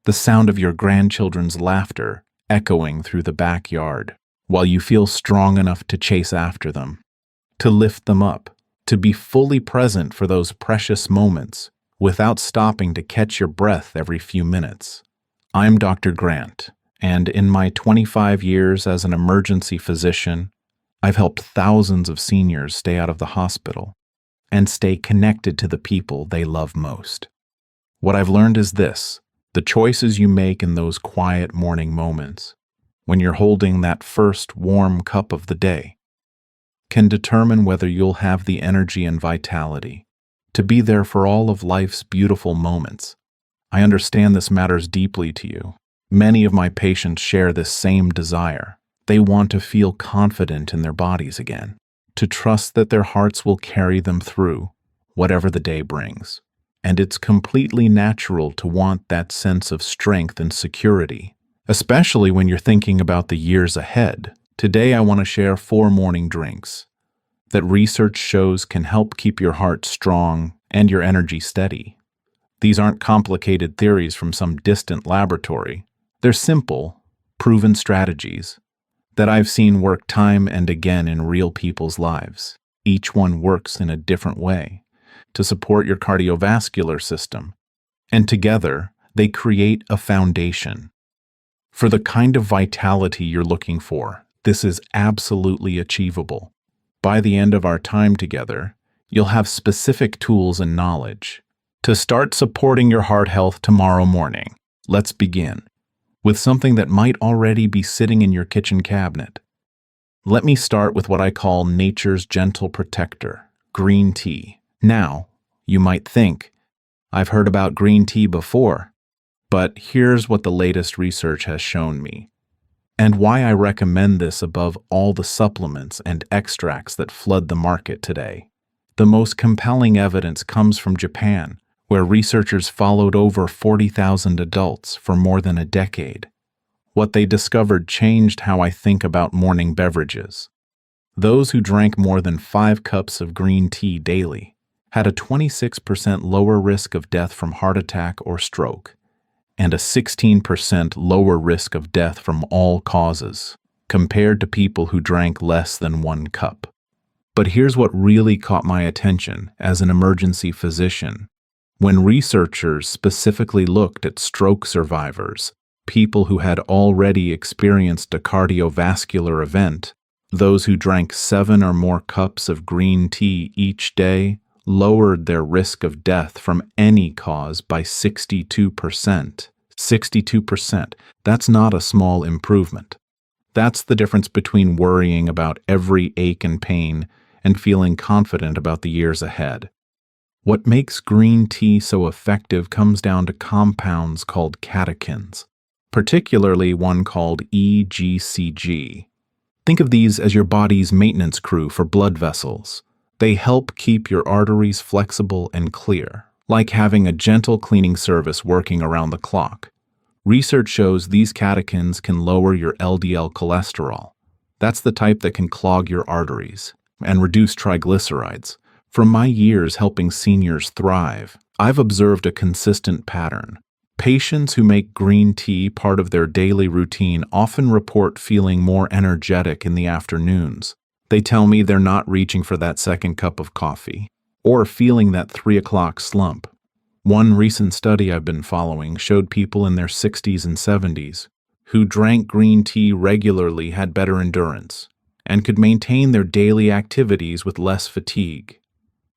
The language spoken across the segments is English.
the sound of your grandchildren's laughter echoing through the backyard, while you feel strong enough to chase after them, to lift them up, to be fully present for those precious moments without stopping to catch your breath every few minutes. I'm Dr. Grant, and in my 25 years as an emergency physician, I've helped thousands of seniors stay out of the hospital and stay connected to the people they love most. What I've learned is this: the choices you make in those quiet morning moments, when you're holding that first warm cup of the day, can determine whether you'll have the energy and vitality to be there for all of life's beautiful moments. I understand this matters deeply to you. Many of my patients share this same desire. They want to feel confident in their bodies again, to trust that their hearts will carry them through whatever the day brings. And it's completely natural to want that sense of strength and security, especially when you're thinking about the years ahead. Today, I want to share 4 morning drinks that research shows can help keep your heart strong and your energy steady. These aren't complicated theories from some distant laboratory. They're simple, proven strategies that I've seen work time and again in real people's lives. Each one works in a different way to support your cardiovascular system, and together they create a foundation for the kind of vitality you're looking for. This is absolutely achievable. By the end of our time together, you'll have specific tools and knowledge to start supporting your heart health tomorrow morning. Let's begin with something that might already be sitting in your kitchen cabinet. Let me start with what I call nature's gentle protector, green tea. Now, you might think, I've heard about green tea before, but here's what the latest research has shown me, and why I recommend this above all the supplements and extracts that flood the market today. The most compelling evidence comes from Japan, where researchers followed over 40,000 adults for more than a decade. What they discovered changed how I think about morning beverages. Those who drank more than 5 cups of green tea daily had a 26% lower risk of death from heart attack or stroke, and a 16% lower risk of death from all causes, compared to people who drank less than 1 cup. But here's what really caught my attention as an emergency physician. When researchers specifically looked at stroke survivors, people who had already experienced a cardiovascular event, those who drank 7 or more cups of green tea each day lowered their risk of death from any cause by 62%. 62%. That's not a small improvement. That's the difference between worrying about every ache and pain and feeling confident about the years ahead. What makes green tea so effective comes down to compounds called catechins, particularly one called EGCG. Think of these as your body's maintenance crew for blood vessels. They help keep your arteries flexible and clear, like having a gentle cleaning service working around the clock. Research shows these catechins can lower your LDL cholesterol. That's the type that can clog your arteries, and reduce triglycerides. From my years helping seniors thrive, I've observed a consistent pattern. Patients who make green tea part of their daily routine often report feeling more energetic in the afternoons. They tell me they're not reaching for that second cup of coffee, or feeling that 3 o'clock slump. One recent study I've been following showed people in their 60s and 70s who drank green tea regularly had better endurance and could maintain their daily activities with less fatigue.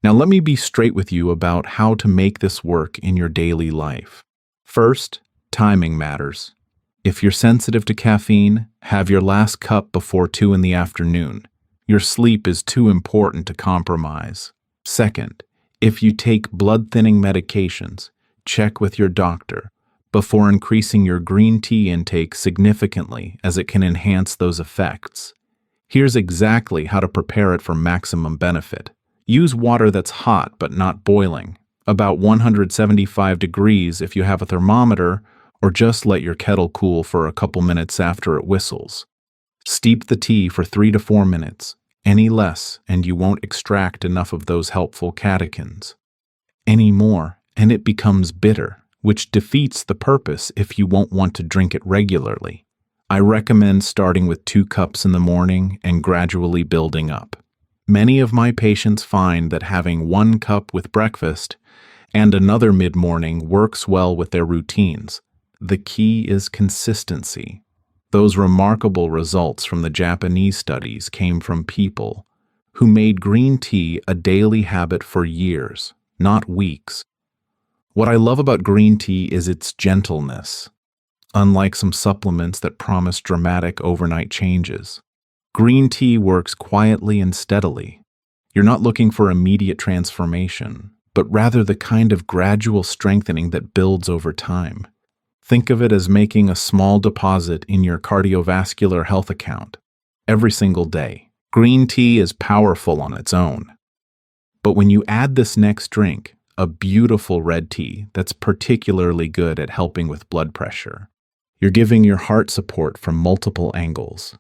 Now let me be straight with you about how to make this work in your daily life. First, timing matters. If you're sensitive to caffeine, have your last cup before 2 in the afternoon. Your sleep is too important to compromise. Second, if you take blood-thinning medications, check with your doctor before increasing your green tea intake significantly, as it can enhance those effects. Here's exactly how to prepare it for maximum benefit. Use water that's hot but not boiling, about 175 degrees if you have a thermometer, or just let your kettle cool for a couple minutes after it whistles. Steep the tea for 3 to 4 minutes. Any less, and you won't extract enough of those helpful catechins. Any more, and it becomes bitter, which defeats the purpose if you won't want to drink it regularly. I recommend starting with 2 cups in the morning and gradually building up. Many of my patients find that having 1 cup with breakfast and another mid-morning works well with their routines. The key is consistency. Those remarkable results from the Japanese studies came from people who made green tea a daily habit for years, not weeks. What I love about green tea is its gentleness. Unlike some supplements that promise dramatic overnight changes, green tea works quietly and steadily. You're not looking for immediate transformation, but rather the kind of gradual strengthening that builds over time. Think of it as making a small deposit in your cardiovascular health account every single day. Green tea is powerful on its own. But when you add this next drink, a beautiful red tea that's particularly good at helping with blood pressure, you're giving your heart support from multiple angles.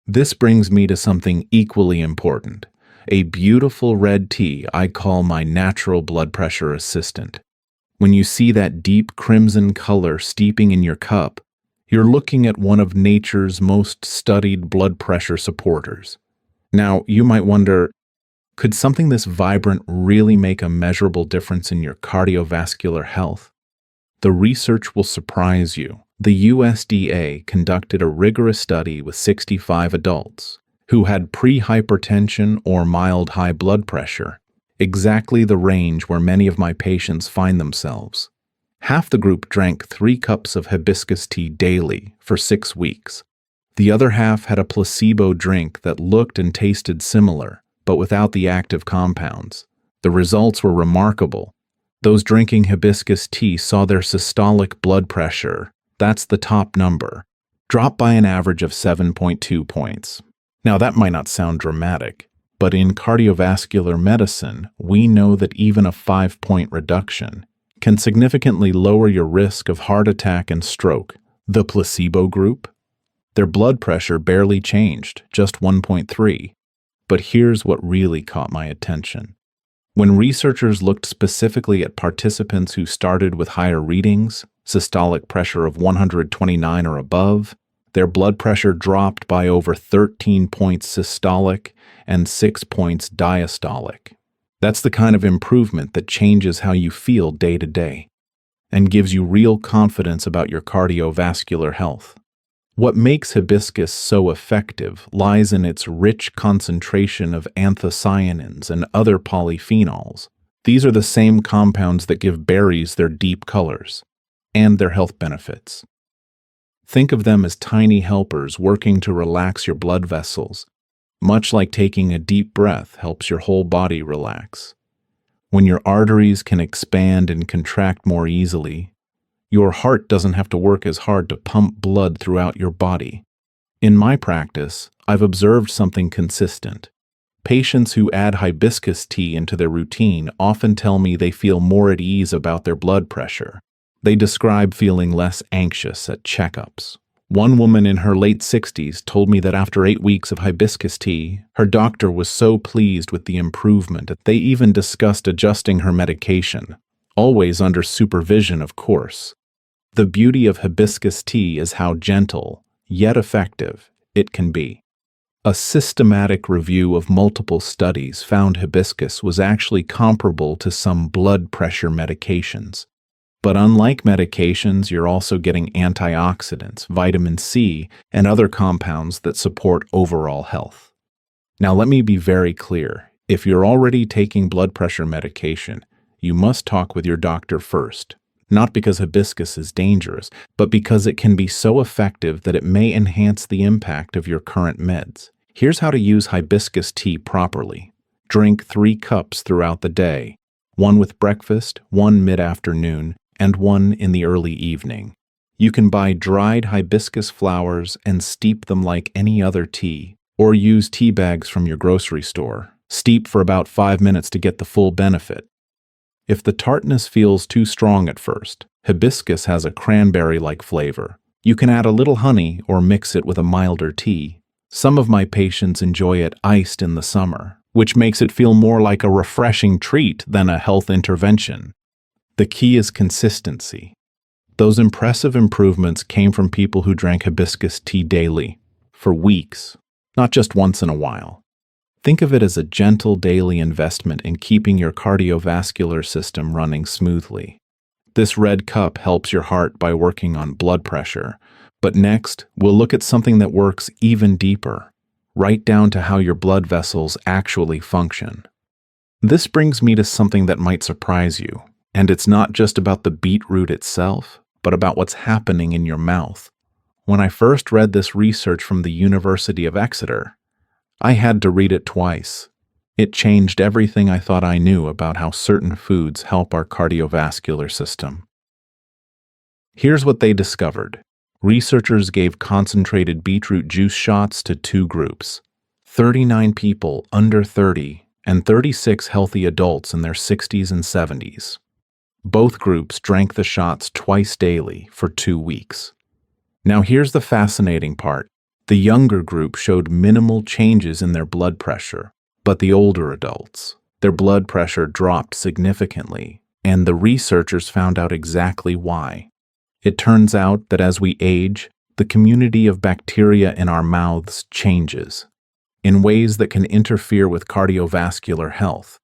This brings me to something equally important. A beautiful red tea I call my natural blood pressure assistant. When you see that deep crimson color steeping in your cup, you're looking at one of nature's most studied blood pressure supporters. Now, you might wonder, could something this vibrant really make a measurable difference in your cardiovascular health? The research will surprise you. The USDA conducted a rigorous study with 65 adults who had pre-hypertension or mild high blood pressure, exactly the range where many of my patients find themselves. Half the group drank 3 cups of hibiscus tea daily for 6 weeks. The other half had a placebo drink that looked and tasted similar, but without the active compounds. The results were remarkable. Those drinking hibiscus tea saw their systolic blood pressure, that's the top number, drop by an average of 7.2 points. Now that might not sound dramatic, but in cardiovascular medicine, we know that even a 5-point reduction can significantly lower your risk of heart attack and stroke. The placebo group? Their blood pressure barely changed, just 1.3. But here's what really caught my attention. When researchers looked specifically at participants who started with higher readings, systolic pressure of 129 or above, their blood pressure dropped by over 13 points systolic and 6 points diastolic. That's the kind of improvement that changes how you feel day to day and gives you real confidence about your cardiovascular health. What makes hibiscus so effective lies in its rich concentration of anthocyanins and other polyphenols. These are the same compounds that give berries their deep colors and their health benefits. Think of them as tiny helpers working to relax your blood vessels, much like taking a deep breath helps your whole body relax. When your arteries can expand and contract more easily, your heart doesn't have to work as hard to pump blood throughout your body. In my practice, I've observed something consistent. Patients who add hibiscus tea into their routine often tell me they feel more at ease about their blood pressure. They describe feeling less anxious at checkups. One woman in her late 60s told me that after 8 weeks of hibiscus tea, her doctor was so pleased with the improvement that they even discussed adjusting her medication, always under supervision, of course. The beauty of hibiscus tea is how gentle, yet effective, it can be. A systematic review of multiple studies found hibiscus was actually comparable to some blood pressure medications. But unlike medications, you're also getting antioxidants, vitamin C, and other compounds that support overall health. Now let me be very clear. If you're already taking blood pressure medication, you must talk with your doctor first. Not because hibiscus is dangerous, but because it can be so effective that it may enhance the impact of your current meds. Here's how to use hibiscus tea properly. Drink 3 cups throughout the day, 1 with breakfast, 1 mid-afternoon, and 1 in the early evening. You can buy dried hibiscus flowers and steep them like any other tea, or use tea bags from your grocery store. Steep for about 5 minutes to get the full benefit. If the tartness feels too strong at first, hibiscus has a cranberry-like flavor. You can add a little honey or mix it with a milder tea. Some of my patients enjoy it iced in the summer, which makes it feel more like a refreshing treat than a health intervention. The key is consistency. Those impressive improvements came from people who drank hibiscus tea daily, for weeks, not just once in a while. Think of it as a gentle daily investment in keeping your cardiovascular system running smoothly. This red cup helps your heart by working on blood pressure. But next, we'll look at something that works even deeper, right down to how your blood vessels actually function. This brings me to something that might surprise you, and it's not just about the beetroot itself, but about what's happening in your mouth. When I first read this research from the University of Exeter, I had to read it twice. It changed everything I thought I knew about how certain foods help our cardiovascular system. Here's what they discovered. Researchers gave concentrated beetroot juice shots to two groups, 39 people under 30 and 36 healthy adults in their 60s and 70s. Both groups drank the shots twice daily for 2 weeks. Now here's the fascinating part. The younger group showed minimal changes in their blood pressure, but the older adults, their blood pressure dropped significantly, and the researchers found out exactly why. It turns out that as we age, the community of bacteria in our mouths changes in ways that can interfere with cardiovascular health.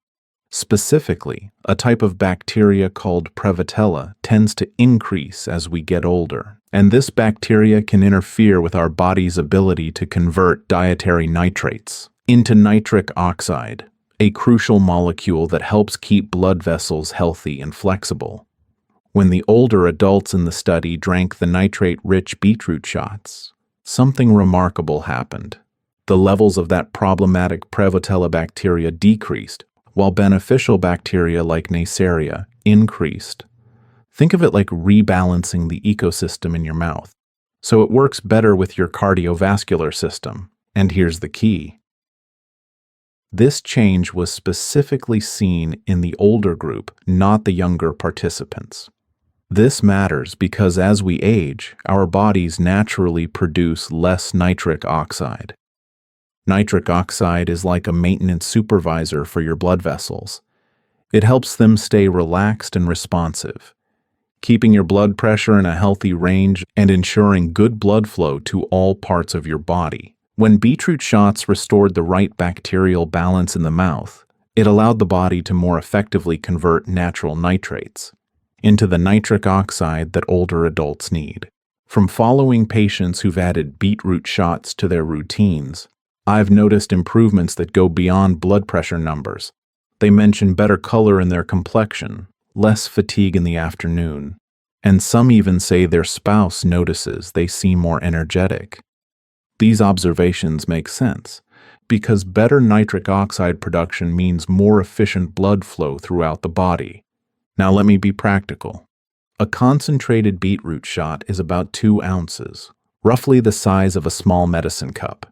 Specifically, a type of bacteria called Prevotella tends to increase as we get older, and this bacteria can interfere with our body's ability to convert dietary nitrates into nitric oxide, a crucial molecule that helps keep blood vessels healthy and flexible. When the older adults in the study drank the nitrate-rich beetroot shots, something remarkable happened. The levels of that problematic Prevotella bacteria decreased, while beneficial bacteria like Neisseria increased. Think of it like rebalancing the ecosystem in your mouth, so it works better with your cardiovascular system. And here's the key. This change was specifically seen in the older group, not the younger participants. This matters because as we age, our bodies naturally produce less nitric oxide. Nitric oxide is like a maintenance supervisor for your blood vessels. It helps them stay relaxed and responsive, keeping your blood pressure in a healthy range and ensuring good blood flow to all parts of your body. When beetroot shots restored the right bacterial balance in the mouth, it allowed the body to more effectively convert natural nitrates into the nitric oxide that older adults need. From following patients who've added beetroot shots to their routines, I've noticed improvements that go beyond blood pressure numbers. They mention better color in their complexion, less fatigue in the afternoon, and some even say their spouse notices they seem more energetic. These observations make sense, because better nitric oxide production means more efficient blood flow throughout the body. Now let me be practical. A concentrated beetroot shot is about 2 ounces, roughly the size of a small medicine cup.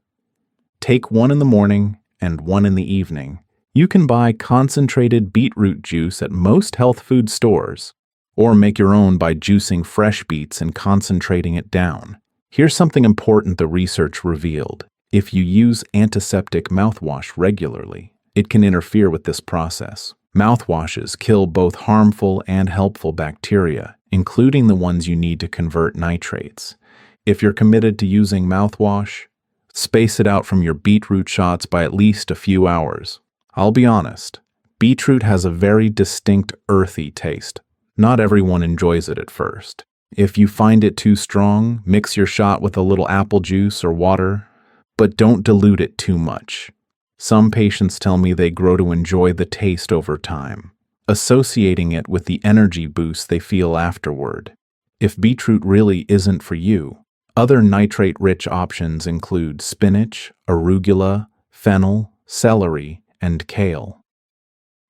Take 1 in the morning and 1 in the evening. You can buy concentrated beetroot juice at most health food stores, or make your own by juicing fresh beets and concentrating it down. Here's something important the research revealed. If you use antiseptic mouthwash regularly, it can interfere with this process. Mouthwashes kill both harmful and helpful bacteria, including the ones you need to convert nitrates. If you're committed to using mouthwash, space it out from your beetroot shots by at least a few hours. I'll be honest, beetroot has a very distinct earthy taste. Not everyone enjoys it at first. If you find it too strong, mix your shot with a little apple juice or water, but don't dilute it too much. Some patients tell me they grow to enjoy the taste over time, associating it with the energy boost they feel afterward. If beetroot really isn't for you, other nitrate-rich options include spinach, arugula, fennel, celery, and kale.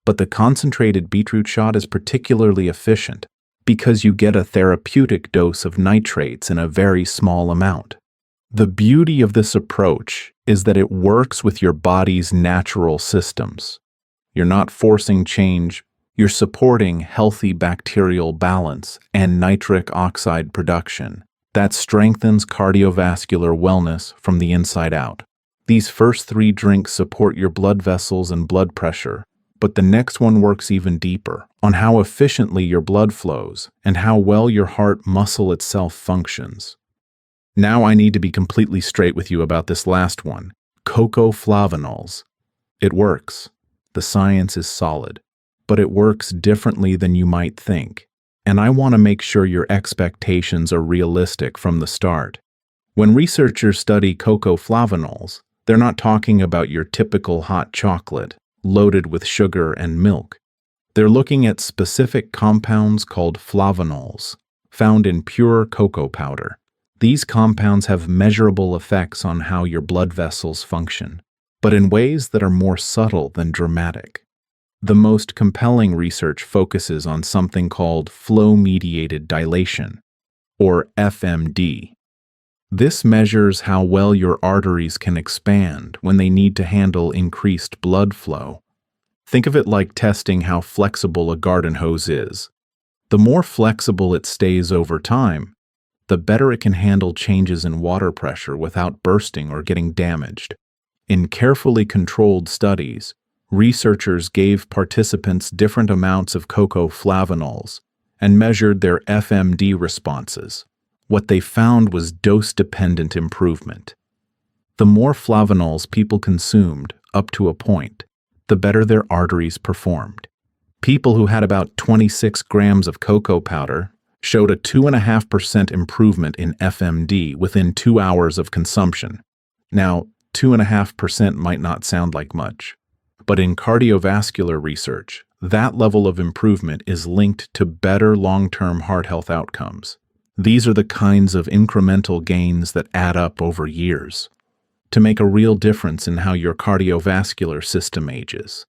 But the concentrated beetroot shot is particularly efficient because you get a therapeutic dose of nitrates in a very small amount. The beauty of this approach is that it works with your body's natural systems. You're not forcing change, you're supporting healthy bacterial balance and nitric oxide production that strengthens cardiovascular wellness from the inside out. These first 3 drinks support your blood vessels and blood pressure, but the next one works even deeper on how efficiently your blood flows and how well your heart muscle itself functions. Now I need to be completely straight with you about this last one, cocoa flavanols. It works. The science is solid, but it works differently than you might think. And I want to make sure your expectations are realistic from the start. When researchers study cocoa flavanols, they're not talking about your typical hot chocolate, loaded with sugar and milk. They're looking at specific compounds called flavanols, found in pure cocoa powder. These compounds have measurable effects on how your blood vessels function, but in ways that are more subtle than dramatic. The most compelling research focuses on something called flow-mediated dilation, or FMD. This measures how well your arteries can expand when they need to handle increased blood flow. Think of it like testing how flexible a garden hose is. The more flexible it stays over time, the better it can handle changes in water pressure without bursting or getting damaged. In carefully controlled studies, researchers gave participants different amounts of cocoa flavanols and measured their FMD responses. What they found was dose-dependent improvement. The more flavanols people consumed, up to a point, the better their arteries performed. People who had about 26 grams of cocoa powder showed a 2.5% improvement in FMD within 2 hours of consumption. Now, 2.5% might not sound like much, but in cardiovascular research, that level of improvement is linked to better long-term heart health outcomes. These are the kinds of incremental gains that add up over years to make a real difference in how your cardiovascular system ages.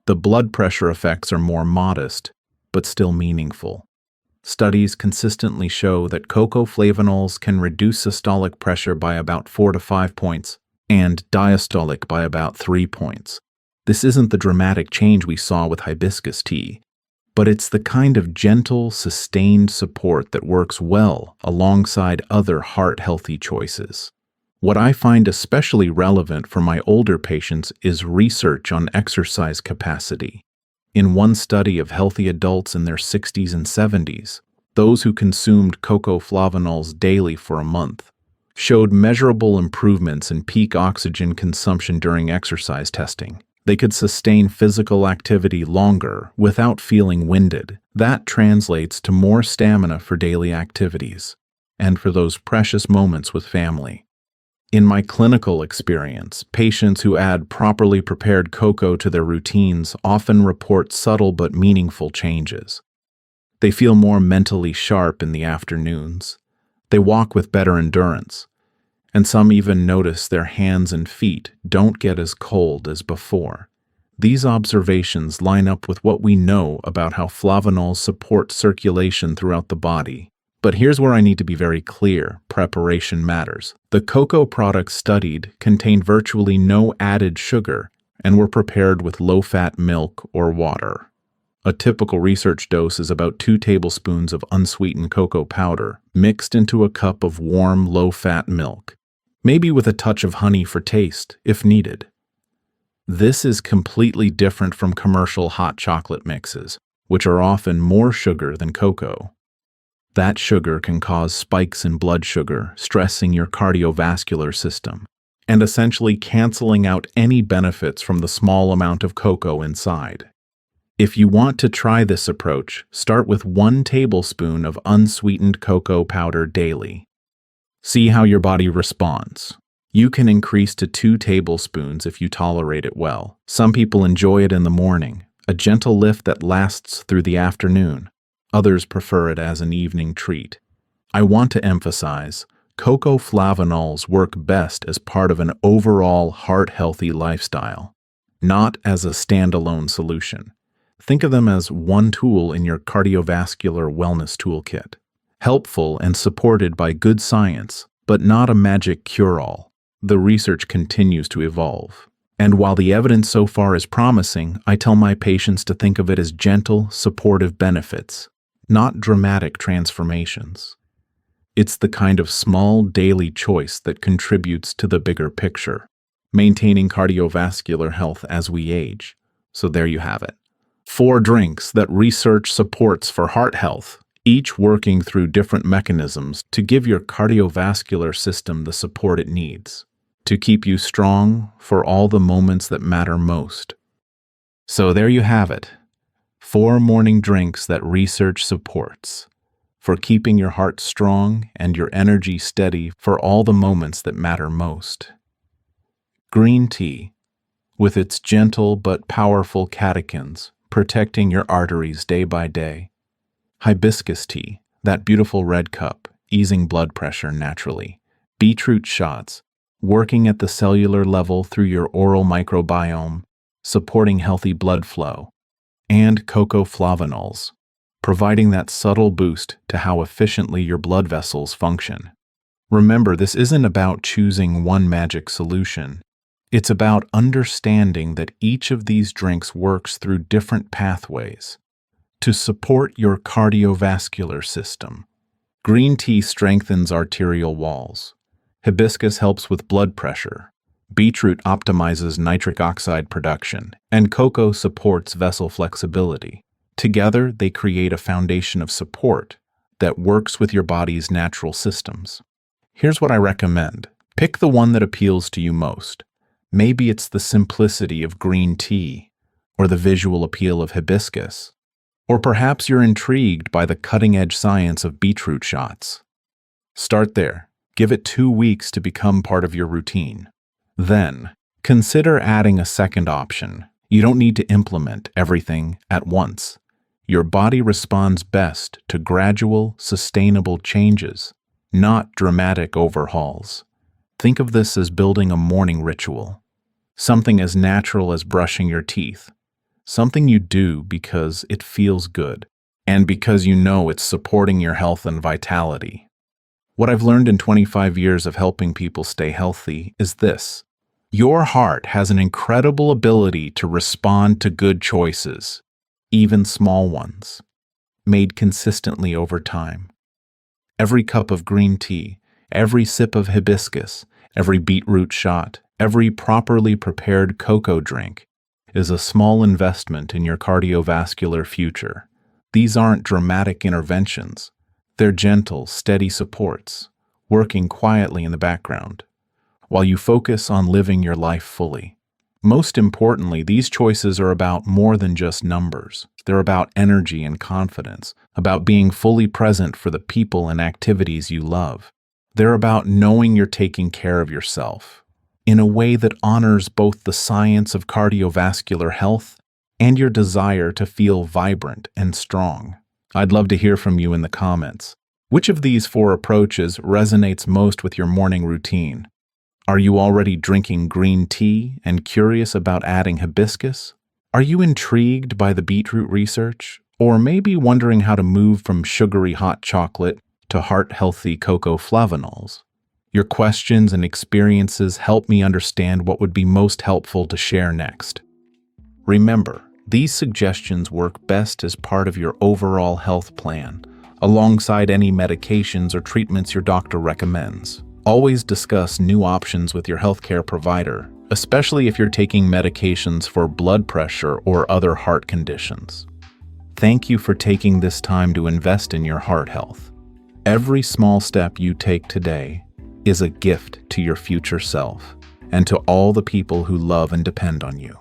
The blood pressure effects are more modest, but still meaningful. Studies consistently show that cocoa flavanols can reduce systolic pressure by about 4 to 5 points and diastolic by about 3 points. This isn't the dramatic change we saw with hibiscus tea, but it's the kind of gentle, sustained support that works well alongside other heart-healthy choices. What I find especially relevant for my older patients is research on exercise capacity. In one study of healthy adults in their 60s and 70s, those who consumed cocoa flavanols daily for a month showed measurable improvements in peak oxygen consumption during exercise testing. They could sustain physical activity longer without feeling winded. That translates to more stamina for daily activities and for those precious moments with family. In my clinical experience, patients who add properly prepared cocoa to their routines often report subtle but meaningful changes. They feel more mentally sharp in the afternoons. They walk with better endurance, and some even notice their hands and feet don't get as cold as before. These observations line up with what we know about how flavanols support circulation throughout the body. But here's where I need to be very clear: preparation matters. The cocoa products studied contained virtually no added sugar and were prepared with low-fat milk or water. A typical research dose is about 2 tablespoons of unsweetened cocoa powder mixed into a cup of warm, low-fat milk, maybe with a touch of honey for taste, if needed. This is completely different from commercial hot chocolate mixes, which are often more sugar than cocoa. That sugar can cause spikes in blood sugar, stressing your cardiovascular system, and essentially canceling out any benefits from the small amount of cocoa inside. If you want to try this approach, start with 1 tablespoon of unsweetened cocoa powder daily. See how your body responds. You can increase to 2 tablespoons if you tolerate it well. Some people enjoy it in the morning, a gentle lift that lasts through the afternoon. Others prefer it as an evening treat. I want to emphasize, cocoa flavanols work best as part of an overall heart-healthy lifestyle, not as a standalone solution. Think of them as one tool in your cardiovascular wellness toolkit, helpful and supported by good science, but not a magic cure-all. The research continues to evolve. And while the evidence so far is promising, I tell my patients to think of it as gentle, supportive benefits, not dramatic transformations. It's the kind of small daily choice that contributes to the bigger picture, maintaining cardiovascular health as we age, So there you have it. 4 drinks that research supports for heart health, each working through different mechanisms to give your cardiovascular system the support it needs, to keep you strong for all the moments that matter most. So there you have it. 4 morning drinks that research supports for keeping your heart strong and your energy steady for all the moments that matter most. Green tea, with its gentle but powerful catechins, protecting your arteries day by day. Hibiscus tea, that beautiful red cup, easing blood pressure naturally. Beetroot shots, working at the cellular level through your oral microbiome, supporting healthy blood flow. And cocoa flavanols, providing that subtle boost to how efficiently your blood vessels function. Remember, this isn't about choosing one magic solution. It's about understanding that each of these drinks works through different pathways to support your cardiovascular system. Green tea strengthens arterial walls. Hibiscus helps with blood pressure. Beetroot optimizes nitric oxide production, and cocoa supports vessel flexibility. Together, they create a foundation of support that works with your body's natural systems. Here's what I recommend. Pick the one that appeals to you most. Maybe it's the simplicity of green tea, or the visual appeal of hibiscus. Or perhaps you're intrigued by the cutting-edge science of beetroot shots. Start there. Give it 2 weeks to become part of your routine. Then, consider adding a second option. You don't need to implement everything at once. Your body responds best to gradual, sustainable changes, not dramatic overhauls. Think of this as building a morning ritual, something as natural as brushing your teeth, something you do because it feels good, and because you know it's supporting your health and vitality. What I've learned in 25 years of helping people stay healthy is this. Your heart has an incredible ability to respond to good choices, even small ones, made consistently over time. Every cup of green tea, every sip of hibiscus, every beetroot shot, every properly prepared cocoa drink is a small investment in your cardiovascular future. These aren't dramatic interventions. They're gentle, steady supports, working quietly in the background, while you focus on living your life fully. Most importantly, these choices are about more than just numbers. They're about energy and confidence, about being fully present for the people and activities you love. They're about knowing you're taking care of yourself in a way that honors both the science of cardiovascular health and your desire to feel vibrant and strong. I'd love to hear from you in the comments. Which of these 4 approaches resonates most with your morning routine? Are you already drinking green tea and curious about adding hibiscus? Are you intrigued by the beetroot research? Or maybe wondering how to move from sugary hot chocolate to heart-healthy cocoa flavanols? Your questions and experiences help me understand what would be most helpful to share next. Remember, these suggestions work best as part of your overall health plan, alongside any medications or treatments your doctor recommends. Always discuss new options with your healthcare provider, especially if you're taking medications for blood pressure or other heart conditions. Thank you for taking this time to invest in your heart health. Every small step you take today is a gift to your future self and to all the people who love and depend on you.